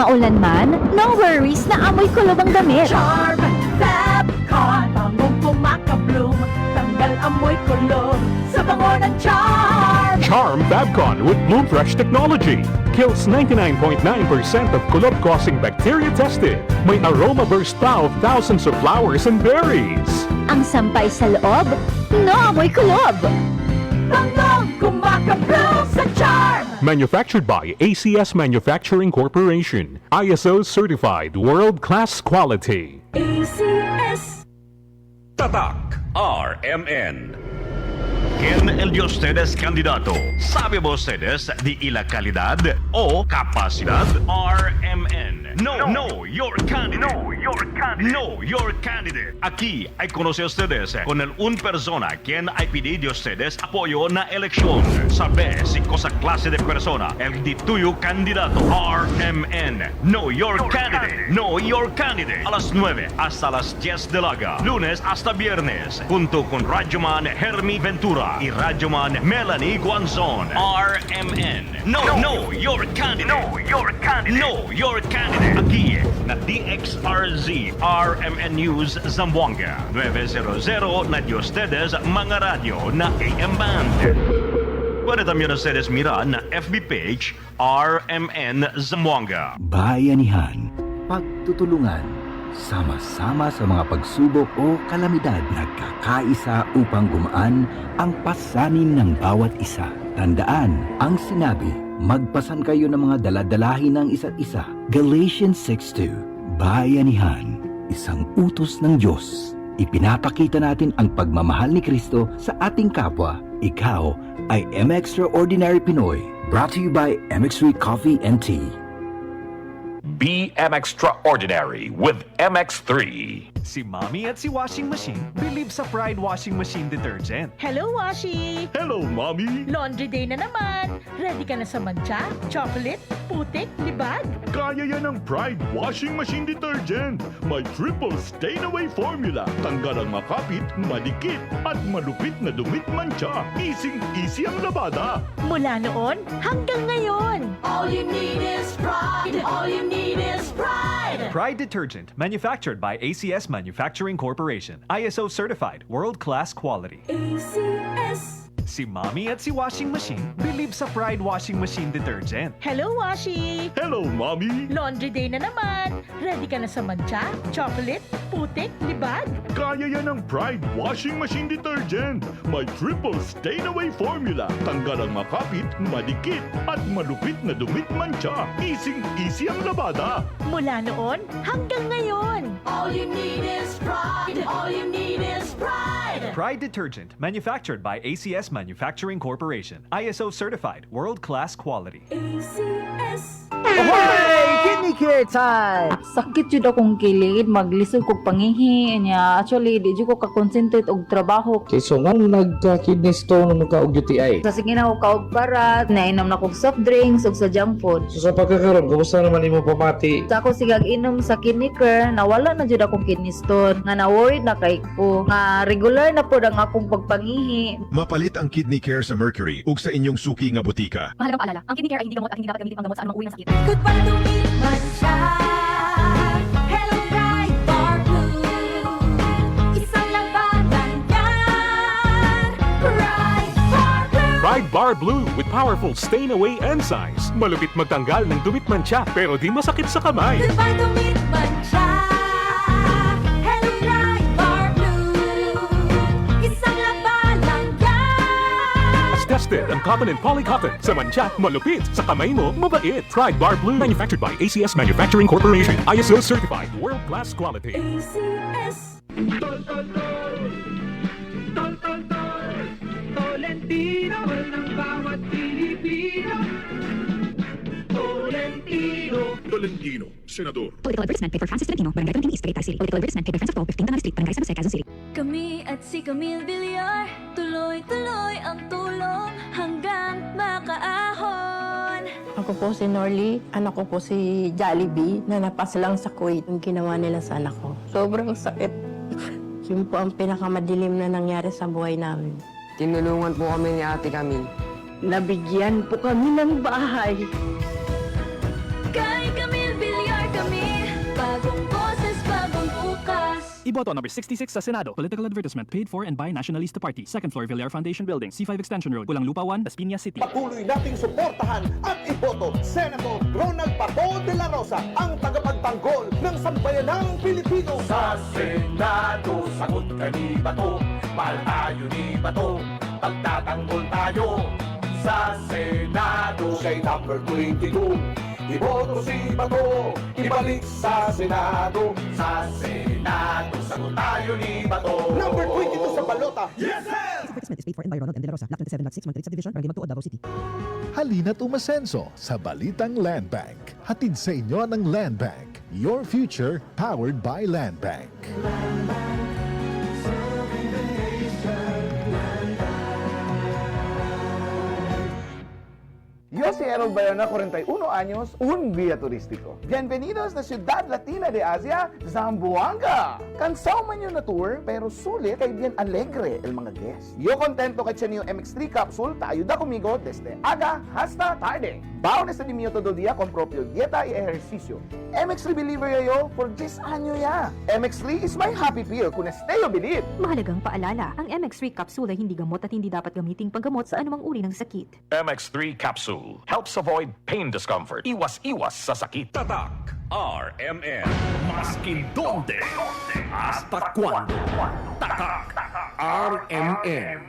maulan man, no worries na amoy kulob ang damit. Charm Fabcon, bangong kumakabloom, tanggal amoy kulob sa bango ng Charm. Charm Fabcon with Bloom Fresh technology kills 99.9% of kulob-causing bacteria tested. May aroma burst pa of thousands of flowers and berries. Ang sampay sa loob, no amoy kulob. Bangong kumakabloom sa Charm. Manufactured by ACS Manufacturing Corporation. ISO certified world-class quality. ACS. Tatak RMN. ¿Quién el de ustedes candidato? ¿Sabe ustedes de la calidad o capacidad? RMN. No, your candidate. No, your candidate. Aquí hay conoce ustedes con el un persona quien hay pedido de ustedes apoyo na eleksyon. Sabe si cosa clase de persona el de tuyo candidato. RMN. No, your candidate. No, your candidate. A las 9 hasta las 10 de la mañana. Lunes hasta viernes. Junto con Radyoman Hermi Ventura y Radyoman Melanie Guanzon. RMN. No, your candidate. No, your candidate. Aquí na DXRZ RMN News Zamboanga 900 na de ustedes mga radyo na AM band. Pwede también ustedes mirar na FB page RMN Zamboanga. Bayanihan, pagtutulungan, sama-sama sa mga pagsubok o kalamidad, nagkakaisa upang gumaan ang pasanin ng bawat isa. Tandaan ang sinabi, magpasan kayo ng mga daladalahin ng isa't isa. Galatians 6:2. Bayanihan, isang utos ng Diyos. Ipinapakita natin ang pagmamahal ni Kristo sa ating kapwa. Ikaw ay M Extraordinary Pinoy. Brought to you by MX3 Coffee and Tea. Be extraordinary with MX3. Si Mommy at si Washing Machine believe sa Pride Washing Machine Detergent. Hello, Washi! Hello, Mommy! Laundry day na naman! Ready ka na sa mancha, chocolate, putik, libag? Kaya yan ang Pride Washing Machine Detergent. May triple stain-away formula. Tanggal ang makapit, madikit, at malupit na dumit mancha. Easy ang labada. Mula noon hanggang ngayon! All you need is pride. All you need is pride. Pride Detergent, manufactured by ACS Manufacturing Corporation. ISO certified, world-class quality. ACS. Si Mommy at si Washing Machine believe sa Pride Washing Machine Detergent. Hello, Washi! Hello, Mommy! Laundry day na naman! Ready ka na sa mancha, chocolate, putik, libag? Kaya yan ang Pride Washing Machine Detergent. May triple stain-away formula. Tanggal ang makapit, madikit, at malupit na dumit mancha. Easy ang labada. Mula noon hanggang ngayon! All you need is pride. All you need is pride. Pride Detergent, manufactured by ACS Manufacturing Corporation. ISO certified, world-class quality. ACS. Ahoy! Kidney care time! Sakit jud akong kilid, maglisod kog pangihi niya. Actually, di jud ko ka-concentrate og trabaho. Okay, so nga nagka-kidney stone nung ka og UTI. Sa sige na ko kaog parat, nainom na kog soft drinks ug sa junk food. So sa pagkakaroon, kumusta naman imo pamati? Sa ako sigag inom sa kidney care, nawala na jud akong kidney stone. Nga na-worried na kay ko. Nga regular na pod ang akong pagpangihi. Mapalit ang Kidney Care sa Mercury ug sa inyong suki nga butika. Mahalagang paalala, ang kidney care ay hindi gamot at hindi dapat gamitin pang gamot sa anumang uri ng sakit. Goodbye to me, mancha. Hello, bright bar blue. Isang labanan yan. Bright bar blue. Pride Bar Blue with powerful stain-away enzymes. Malupit magtanggal ng dumit mancha pero di masakit sa kamay. Goodbye to me, mancha. Hello, bright bar blue. Isang labanan yan. As tested ang cotton and polycotton. Sa mancha, malupit. Sa kamay mo, mabait. Pride Bar Blue, manufactured by ACS Manufacturing Corporation. ISO certified, world-class quality. ACS. Tolentino ng bawat Pilipino. Tolentino, Senador. Political advertisement paid for Francis Tolentino, Barangay Tolentino East, Tagaytay City. Political advertisement paid by Francis Paul, 15 Tanay Street, Barangay San Jose, Quezon City. Kami at si Camille Villar, tuloy-tuloy ang tulong hanggang makaahon. Ako po si Norly, anak ko po si Jollibee na napasalang sa Kuwait. Yung ginawa nila sa anak ko. Sobrang sakit. Yun po ang pinakamadilim na nangyari sa buhay namin. Tinulungan po kami ni Ate Camille. Nabigyan po kami ng bahay. Kay Camille Villar. Iboto number 66 sa Senado. Political advertisement paid for and by Nationalista Party. Second floor, Villar Foundation Building, C5 Extension Road, Pulang Lupa 1, Las Piñas City. Patuloy nating suportahan at iboto Senator Ronald Pato de la Rosa, ang tagapagtanggol ng sambayanang Pilipino. Sa Senado, sagot ka ni Bato, mahal tayo ni Bato, pagtatanggol tayo. Sa Senado, siya'y number 22, iboto si Bato, ibalik sa Senado. Sa Senado, sagot tayo ni Bato. Number 22 sa balota. Yes, sir! Advertisement is paid for and by Ronald M. De La Rosa, Block 27.6, Montreat Subdivision, Barangay Magtuod, Davao City. Halina't umasenso sa Balitang Land Bank. Hatid sa inyo ng Land Bank. Your future powered by Land Bank. Yo si Errol Bayona, 41 años, un guía turístico. Bienvenidos na Ciudad Latina de Asia, Zamboanga! Kansaw man yun na tour, pero sulit kay bien alegre el mga guests. Yo contento kay Chenio MX3 capsule, te ayuda conmigo desde aga hasta tarde. Baon este de mi todo día con propio dieta y ejercicio. MX3 believer yo for 10 año ya. MX3 is my happy pill kung esteo bilib. Mahalagang paalala, ang MX3 capsule ay hindi gamot at hindi dapat gamiting panggamot sa anumang uri ng sakit. MX3 Capsule helps avoid pain discomfort. Iwas-iwas sa sakit. Tatak RMN. Maskin donde, hasta cuando. Tatak RMN.